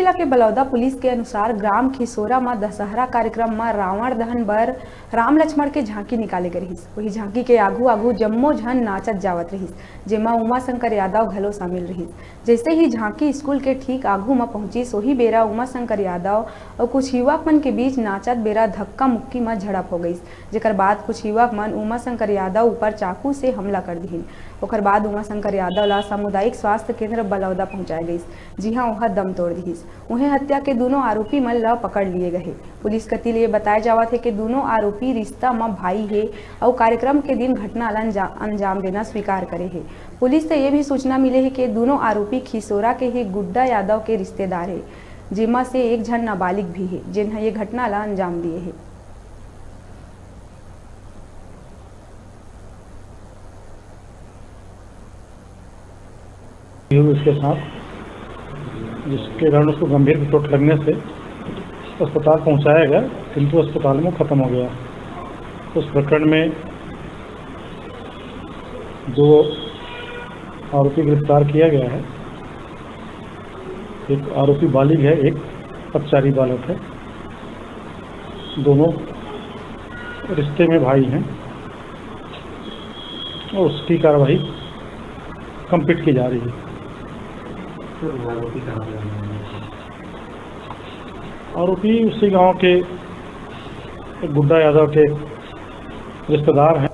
जिला के बलौदा पुलिस के अनुसार ग्राम खिसोरा में दशहरा कार्यक्रम में रावण दहन बर राम लक्ष्मण के झांकी निकाले गई रही। वही झांकी के आगू आगू जम्मो झन नाचत जावत रही, जेमा उमाशंकर यादव घलो शामिल रही। जैसे ही झांकी स्कूल के ठीक आगू में पहुंची सोही बेरा उमाशंकर यादव और कुछ युवक मन के बीच नाचत बेरा धक्का मुक्की में झड़प हो गई, जेकर बाद कुछ युवक मन उमाशंकर यादव ऊपर चाकू से हमला कर दीन। ओकर बाद उमाशंकर यादव ला सामुदायिक स्वास्थ्य केंद्र बलौदा पहुंचाए गई, जिहां वह दम तोड़ दी। उन्हें हत्या के दोनों आरोपी मन ला पकड़ लिए गए। पुलिस कति लिए बताया जावा थे कि दोनों आरोपी रिश्ता में भाई है और कार्यक्रम के दिन घटना अंजाम देना स्वीकार करे है। पुलिस से यह भी सूचना मिले है कि दोनों आरोपी खिसोरा के ही गुड्डा यादव के रिश्तेदार है, जिमा से एक जन नाबालिग भी है, जिन्हें ये घटना ला अंजाम दिए है। उसके साथ जिसके कारण उसको गंभीर चोट लगने से अस्पताल पहुंचाया गया, किंतु अस्पताल में ख़त्म हो गया। उस प्रकरण में जो आरोपी गिरफ्तार किया गया है, एक आरोपी बालिग है, एक पथचारी बालक है। दोनों रिश्ते में भाई हैं और उसकी कार्रवाई कंप्लीट की जा रही है। आरोपी उसी गांव के गुड्डा यादव के रिश्तेदार हैं।